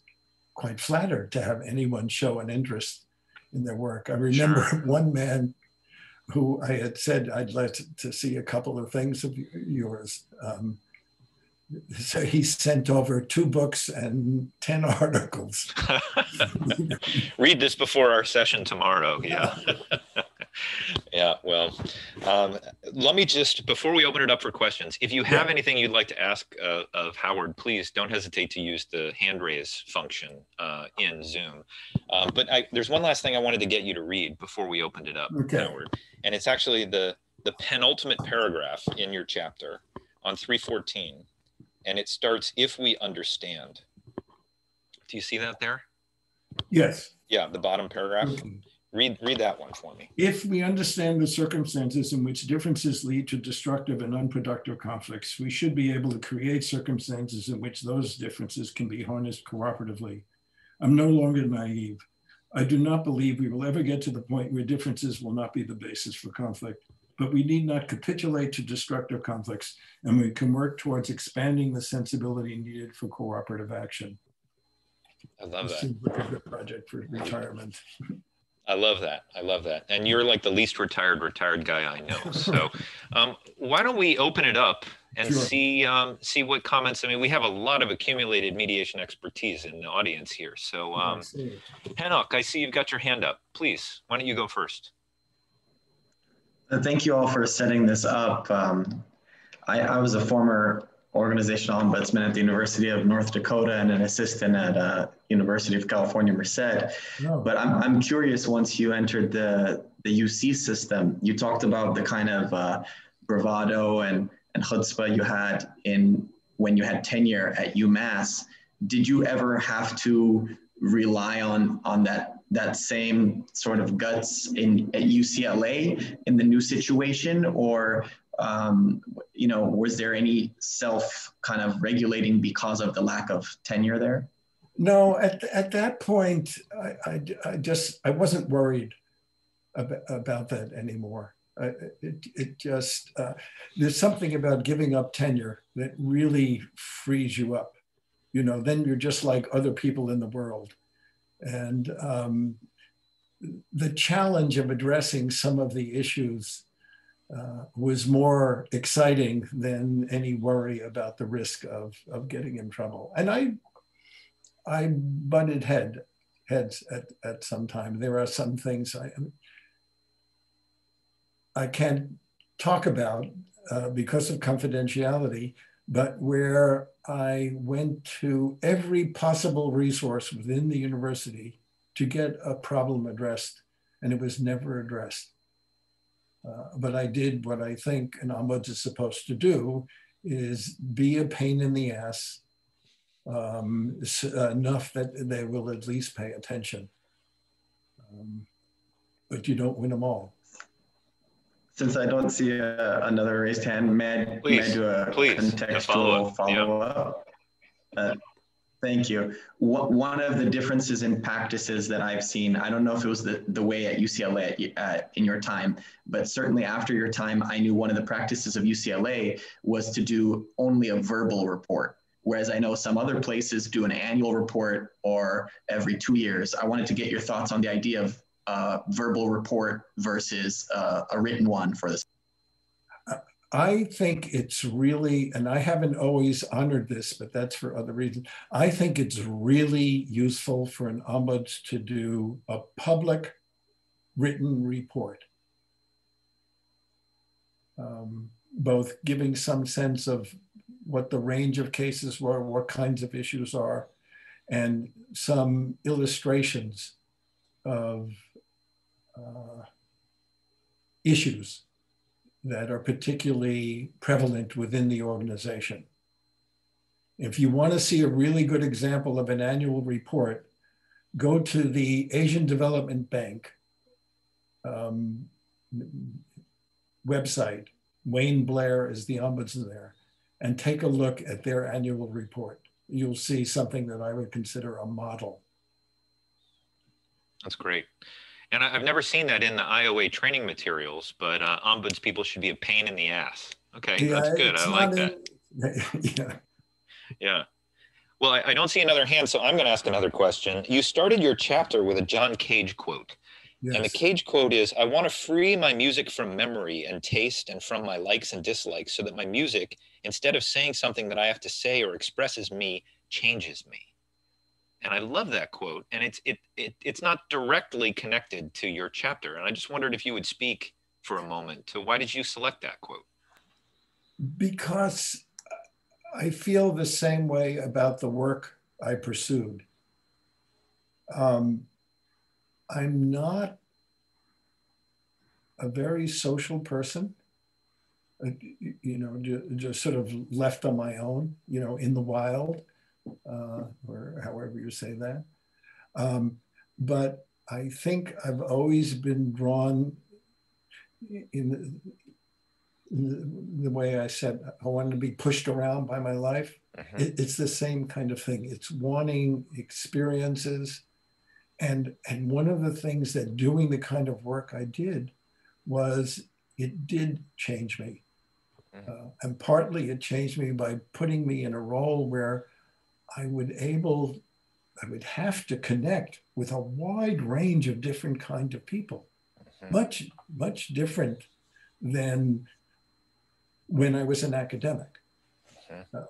quite flattered to have anyone show an interest in their work. I remember one man who I had said, I'd like to see a couple of things of yours. So he sent over 2 books and 10 articles. Read this before our session tomorrow. Yeah. Yeah, well, let me just, before we open it up for questions, if you have anything you'd like to ask of Howard, please don't hesitate to use the hand raise function in Zoom. But there's one last thing I wanted to get you to read before we opened it up, Howard. And it's actually the penultimate paragraph in your chapter on 314. And it starts, if we understand. Do you see that there? Yes. Yeah, the bottom paragraph. Read that one for me. If we understand the circumstances in which differences lead to destructive and unproductive conflicts, we should be able to create circumstances in which those differences can be harnessed cooperatively. I'm no longer naive. I do not believe we will ever get to the point where differences will not be the basis for conflict, but we need not capitulate to destructive conflicts, and we can work towards expanding the sensibility needed for cooperative action. I love that. Seems like a good project for retirement. I love that. I love that. And you're like the least retired guy I know. So why don't we open it up and Sure. see what comments. I mean, we have a lot of accumulated mediation expertise in the audience here. So Hanok, I see you've got your hand up. Please, why don't you go first? Thank you all for setting this up. I was a former organizational ombudsman at the University of North Dakota and an assistant at University of California, Merced. No. But I'm curious, once you entered the UC system, you talked about the kind of bravado and chutzpah you had when you had tenure at UMass. Did you ever have to rely on that same sort of guts at UCLA in the new situation, or was there any self kind of regulating because of the lack of tenure there? No, at that point, I wasn't worried about that anymore. There's something about giving up tenure that really frees you up. Then you're just like other people in the world. And the challenge of addressing some of the issues was more exciting than any worry about the risk of getting in trouble. And I butted heads at some time. There are some things I can't talk about because of confidentiality, but where I went to every possible resource within the university to get a problem addressed, and it was never addressed. But I did what I think an ombuds is supposed to do, is be a pain in the ass enough that they will at least pay attention. But you don't win them all. Since I don't see another raised hand, may I do a contextual follow-up? Yeah. Thank you. One of the differences in practices that I've seen, I don't know if it was the way at UCLA in your time, but certainly after your time, I knew one of the practices of UCLA was to do only a verbal report. Whereas I know some other places do an annual report or every 2 years. I wanted to get your thoughts on the idea of verbal report versus a written one for this. I think it's really, and I haven't always honored this, but that's for other reasons. I think it's really useful for an ombuds to do a public written report, both giving some sense of what the range of cases were, what kinds of issues are, and some illustrations of issues that are particularly prevalent within the organization. If you want to see a really good example of an annual report, go to the Asian Development Bank website. Wayne Blair is the ombudsman there, and take a look at their annual report. You'll see something that I would consider a model. That's great. And I've never seen that in the IOA training materials, but ombuds people should be a pain in the ass. Okay, yeah, that's good. I like that. Yeah. Well, I don't see another hand, so I'm going to ask another question. You started your chapter with a John Cage quote. Yes. And the Cage quote is, "I want to free my music from memory and taste and from my likes and dislikes so that my music, instead of saying something that I have to say or expresses me, changes me." And I love that quote. And it's not directly connected to your chapter. And I just wondered if you would speak for a moment to why did you select that quote? Because I feel the same way about the work I pursued. I'm not a very social person, just sort of left on my own, in the wild. Or however you say that. But I think I've always been drawn in the way I said, I wanted to be pushed around by my life. It's the same kind of thing. It's wanting experiences. And one of the things that doing the kind of work I did was it did change me. And partly it changed me by putting me in a role where I would would have to connect with a wide range of different kinds of people, much different than when I was an academic,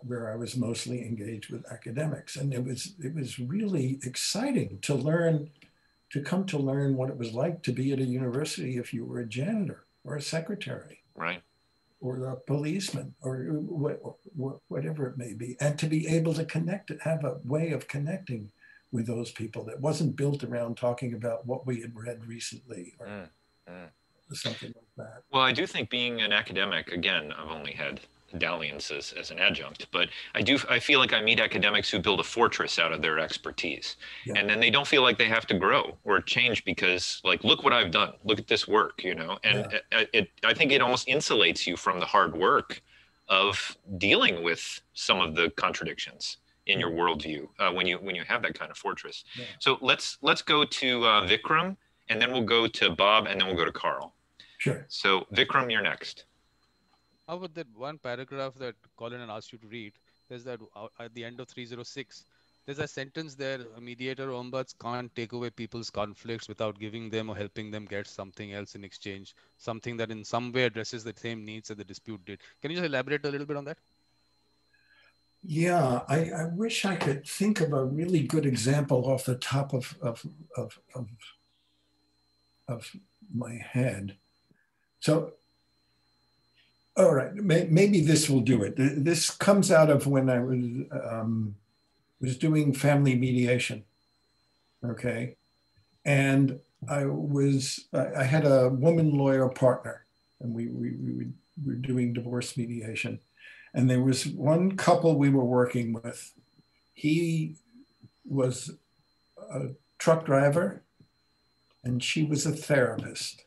where I was mostly engaged with academics. And it was really exciting to come to learn what it was like to be at a university if you were a janitor or a secretary. Right. Or a policeman, or whatever it may be, and to be able to connect, have a way of connecting with those people that wasn't built around talking about what we had read recently or something like that. Well, I do think being an academic, again, I've only had dalliances as an adjunct, but I feel like I meet academics who build a fortress out of their expertise. Yeah. And then they don't feel like they have to grow or change because, like, look what I've done, look at this work, you know. And I think it almost insulates you from the hard work of dealing with some of the contradictions in your worldview when you have that kind of fortress. Yeah. So let's go to Vikram, and then we'll go to Bob, and then we'll go to Carl. Sure. So Vikram, you're next. How about that one paragraph that Colin had asked you to read? There's that at the end of 306, there's a sentence there: a mediator or ombuds can't take away people's conflicts without giving them or helping them get something else in exchange, something that in some way addresses the same needs that the dispute did. Can you just elaborate a little bit on that? Yeah, I wish I could think of a really good example off the top of my head. So, all right, maybe this will do it. This comes out of when I was doing family mediation, okay? And I had a woman lawyer partner, and we were doing divorce mediation. And there was one couple we were working with. He was a truck driver, and she was a therapist.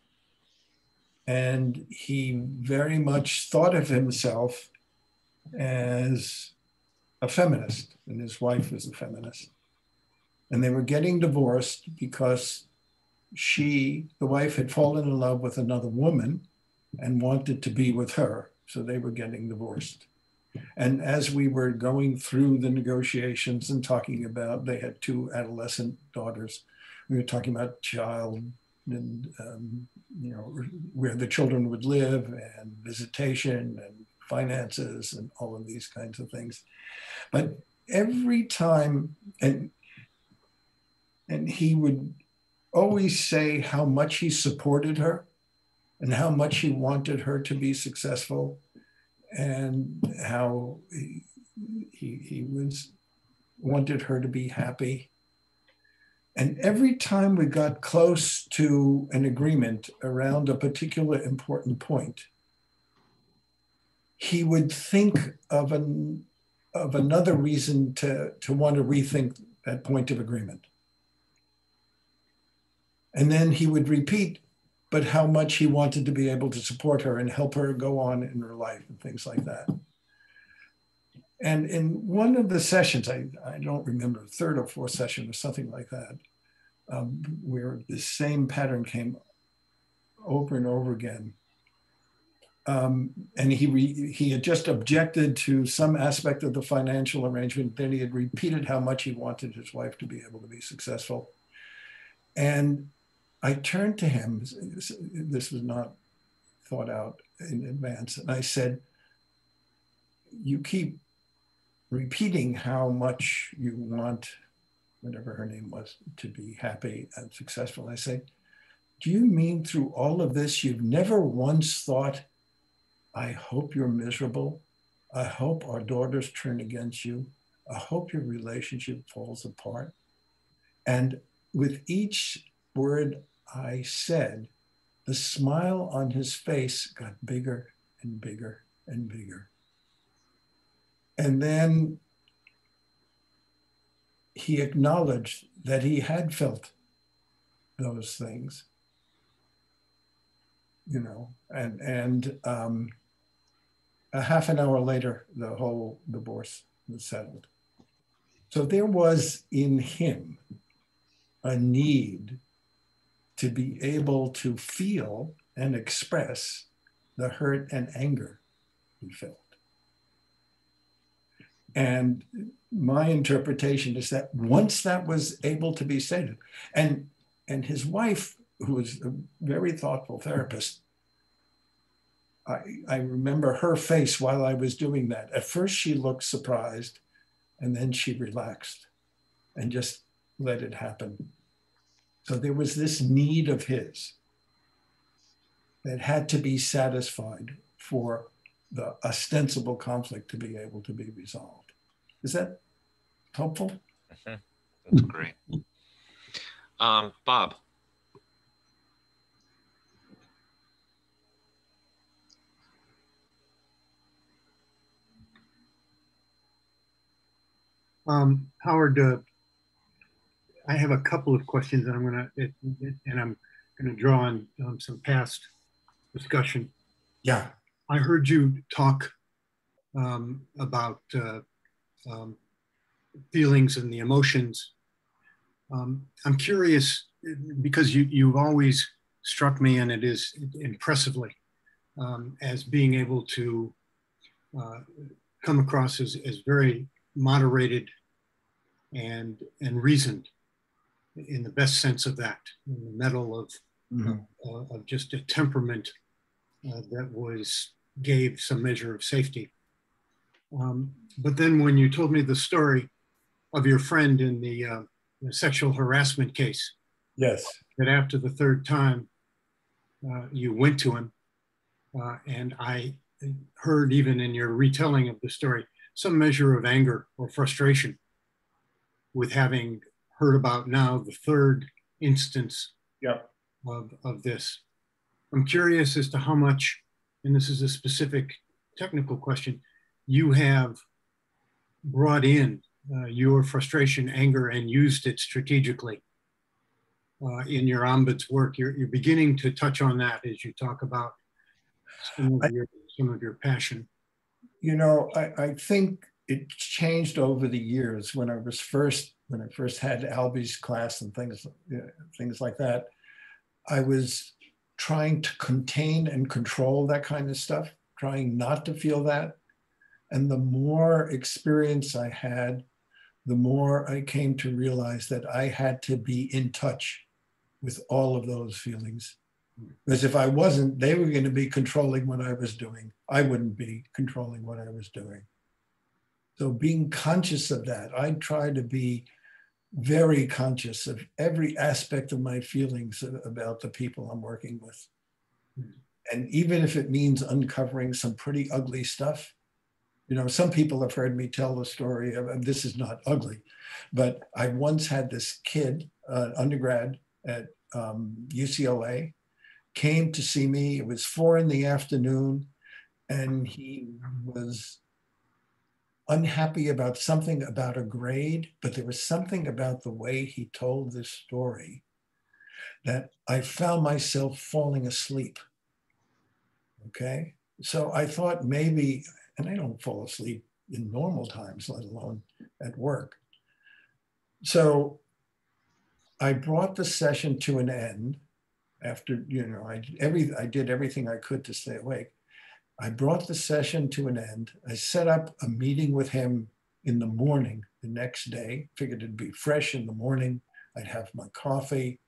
And he very much thought of himself as a feminist, and his wife was a feminist. And they were getting divorced because the wife had fallen in love with another woman and wanted to be with her. So they were getting divorced. And as we were going through the negotiations and talking about, they had 2 adolescent daughters, we were talking about child and where the children would live and visitation and finances and all of these kinds of things. But every time, and he would always say how much he supported her and how much he wanted her to be successful, and how he wanted her to be happy. And every time we got close to an agreement around a particular important point, he would think of another reason to want to rethink that point of agreement. And then he would repeat, but how much he wanted to be able to support her and help her go on in her life and things like that. And in one of the sessions, I don't remember, 3rd or 4th session or something like that, where the same pattern came over and over again. And he had just objected to some aspect of the financial arrangement. Then he had repeated how much he wanted his wife to be able to be successful. And I turned to him, this was not thought out in advance, and I said, you keep repeating how much you want, whatever her name was, to be happy and successful. I said, do you mean through all of this, you've never once thought, I hope you're miserable. I hope our daughters turn against you. I hope your relationship falls apart. And with each word I said, the smile on his face got bigger and bigger and bigger. And then he acknowledged that he had felt those things, and a half an hour later, the whole divorce was settled. So there was in him a need to be able to feel and express the hurt and anger he felt. And my interpretation is that once that was able to be said, and his wife, who was a very thoughtful therapist, I remember her face while I was doing that. At first she looked surprised, and then she relaxed and just let it happen. So there was this need of his that had to be satisfied for the ostensible conflict to be able to be resolved. Is that helpful? Mm-hmm. That's great. Bob. Howard, I have a couple of questions, and I'm going to draw on some past discussion. Yeah. I heard you talk about feelings and the emotions. I'm curious because you've always struck me, and it is impressively, as being able to come across as very moderated and reasoned, in the best sense of that, in the middle of just a temperament that gave some measure of safety. But then when you told me the story of your friend in the sexual harassment case, yes, that after the third time you went to him, and I heard even in your retelling of the story some measure of anger or frustration with having heard about now the third instance of this. I'm curious as to how much, and this is a specific technical question, you have brought in your frustration, anger, and used it strategically in your ombuds work. You're beginning to touch on that as you talk about some of your passion. You know, I think it changed over the years. When I first had Albie's class and things like that, I was trying to contain and control that kind of stuff, trying not to feel that. And the more experience I had, the more I came to realize that I had to be in touch with all of those feelings. Because if I wasn't, they were going to be controlling what I was doing. I wouldn't be controlling what I was doing. So being conscious of that, I try to be very conscious of every aspect of my feelings about the people I'm working with. And even if it means uncovering some pretty ugly stuff, you know, some people have heard me tell the story of, this is not ugly, but I once had this kid, undergrad at UCLA, came to see me. It was 4 PM, and he was unhappy about something about a grade, but there was something about the way he told this story that I found myself falling asleep. Okay. So I thought maybe, and I don't fall asleep in normal times, let alone at work. So I brought the session to an end after, you know, I did everything I could to stay awake. I brought the session to an end. I set up a meeting with him in the morning the next day, figured it'd be fresh in the morning. I'd have my coffee.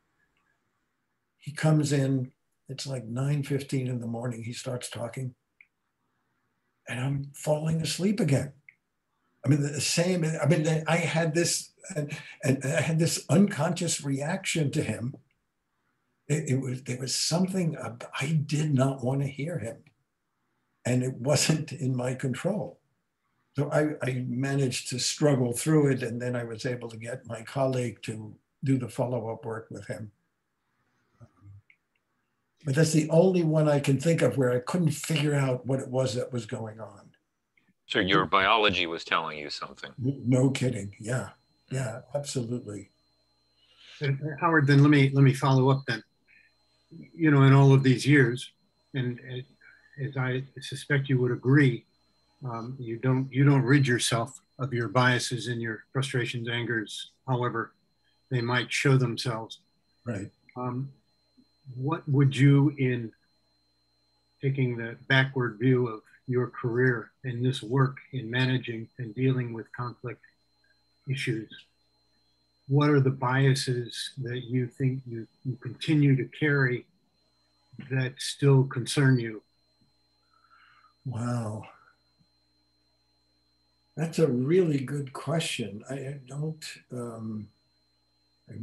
He comes in, it's like 9:15 in the morning. He starts talking and I'm falling asleep again. I mean, I had this, and I had this unconscious reaction to him. There was something, I did not want to hear him. And it wasn't in my control. So I managed to struggle through it, and then I was able to get my colleague to do the follow-up work with him. But that's the only one I can think of where I couldn't figure out what it was that was going on. So your biology was telling you something. No kidding. Yeah, yeah, absolutely. Howard, then let me follow up then. You know, in all of these years, and as I suspect you would agree, you don't rid yourself of your biases and your frustrations, angers, however they might show themselves. Right. What would you, in taking the backward view of your career in this work in managing and dealing with conflict issues, what are the biases that you think you continue to carry that still concern you? Wow. That's a really good question. I don't,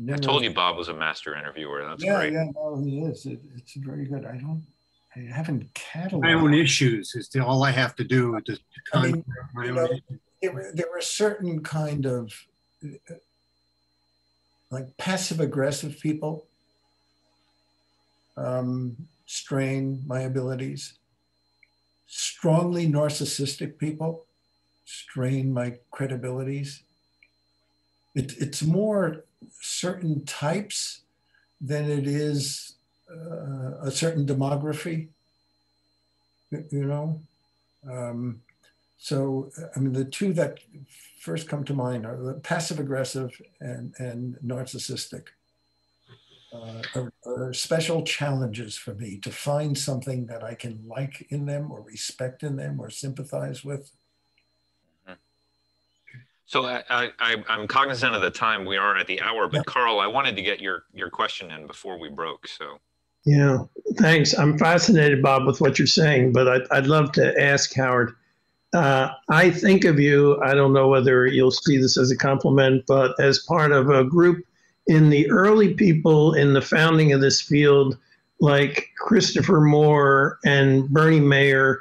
I told you Bob was a master interviewer. That's great. Yeah, no, he is. It's very good. I haven't cataloged. My own issues is all I have to do to my own issues. There were certain kind of like passive aggressive people strain my abilities. Strongly narcissistic people strain my credibilities. It's more certain types than it is a certain demography, you know? So, I mean, the two that first come to mind are the passive aggressive and narcissistic. Are special challenges for me to find something that I can like in them or respect in them or sympathize with. So I'm cognizant of the time. We are at the hour, but Carl, I wanted to get your question in before we broke. So. Yeah, thanks. I'm fascinated, Bob, with what you're saying, but I'd love to ask Howard. I think of you, I don't know whether you'll see this as a compliment, but as part of a group in the early people in the founding of this field, like Christopher Moore and Bernie Mayer,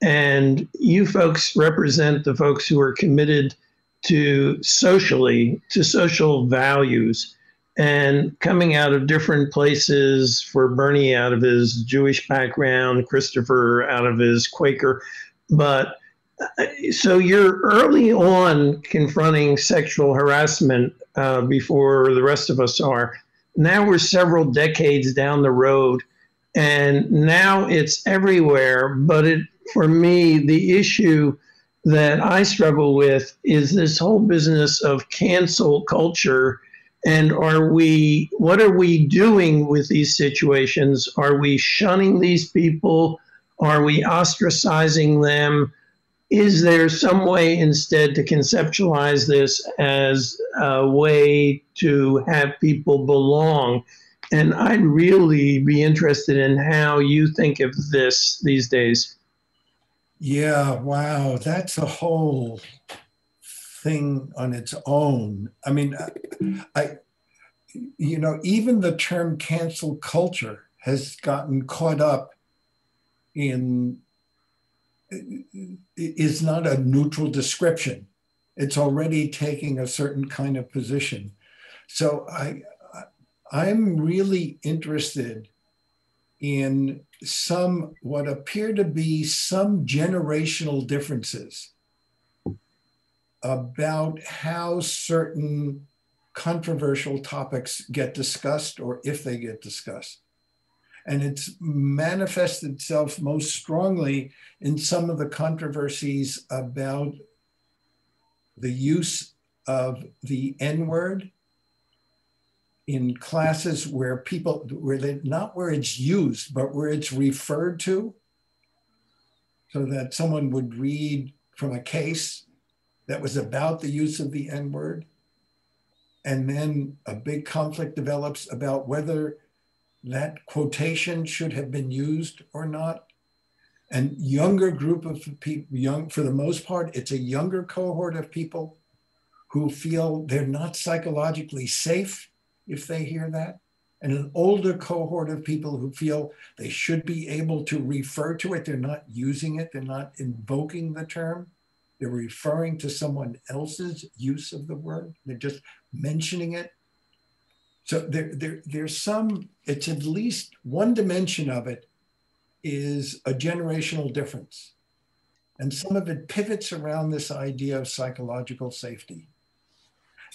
and you folks represent the folks who are committed to social values, and coming out of different places, for Bernie out of his Jewish background, Christopher out of his Quaker. But so you're early on confronting sexual harassment before the rest of us are. Now we're several decades down the road, and now it's everywhere. But for me, the issue that I struggle with is this whole business of cancel culture. And what are we doing with these situations? Are we shunning these people? Are we ostracizing them? Is there some way instead to conceptualize this as a way to have people belong? And I'd really be interested in how you think of this these days. Yeah, wow, that's a whole thing on its own. I mean, even the term cancel culture has gotten caught up in, is not a neutral description. It's already taking a certain kind of position. So I'm really interested in what appear to be some generational differences about how certain controversial topics get discussed or if they get discussed. And it's manifested itself most strongly in some of the controversies about the use of the N-word in classes where not where it's used, but where it's referred to, so that someone would read from a case that was about the use of the N-word. And then a big conflict develops about whether that quotation should have been used or not. And younger group of people, for the most part, it's a younger cohort of people who feel they're not psychologically safe if they hear that. And an older cohort of people who feel they should be able to refer to it. They're not using it. They're not invoking the term. They're referring to someone else's use of the word. They're just mentioning it. So there's some, it's at least one dimension of it is a generational difference. And some of it pivots around this idea of psychological safety.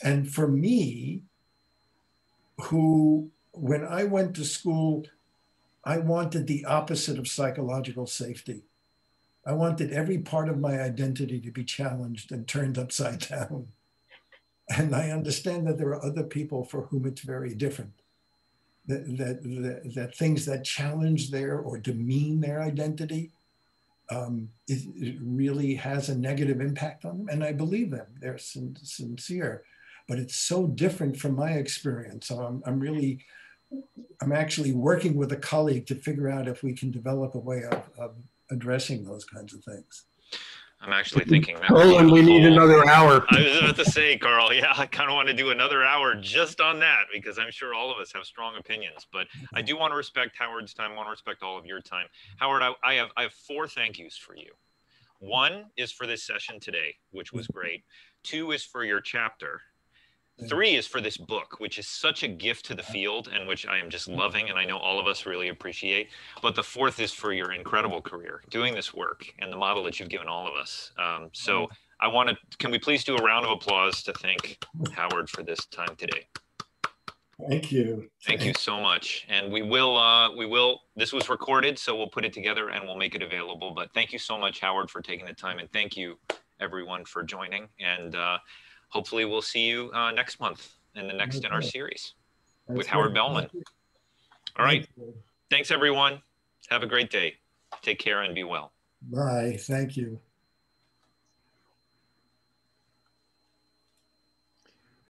And for me, when I went to school, I wanted the opposite of psychological safety. I wanted every part of my identity to be challenged and turned upside down. And I understand that there are other people for whom it's very different. That things that challenge their or demean their identity it really has a negative impact on them. And I believe them, they're sincere, but it's so different from my experience. So I'm actually working with a colleague to figure out if we can develop a way of addressing those kinds of things. I'm actually thinking that. Oh, and we need another hour. I was about to say, Carl, yeah, I kind of want to do another hour just on that, because I'm sure all of us have strong opinions. But I do want to respect Howard's time. I want to respect all of your time. Howard, I have 4 thank yous for you. 1 is for this session today, which was great. 2 is for your chapter. 3 is for this book, which is such a gift to the field and which I am just loving, and I know all of us really appreciate. But the 4th is for your incredible career doing this work and the model that you've given all of us. So I want to, can we please do a round of applause to thank Howard for this time today? Thank you. Thank you so much. And we will, this was recorded, so we'll put it together and we'll make it available. But thank you so much, Howard, for taking the time. And thank you, everyone, for joining. And hopefully we'll see you next month in the next in our series with Howard Bellman. All right. Thanks, everyone. Have a great day. Take care and be well. Bye. Thank you.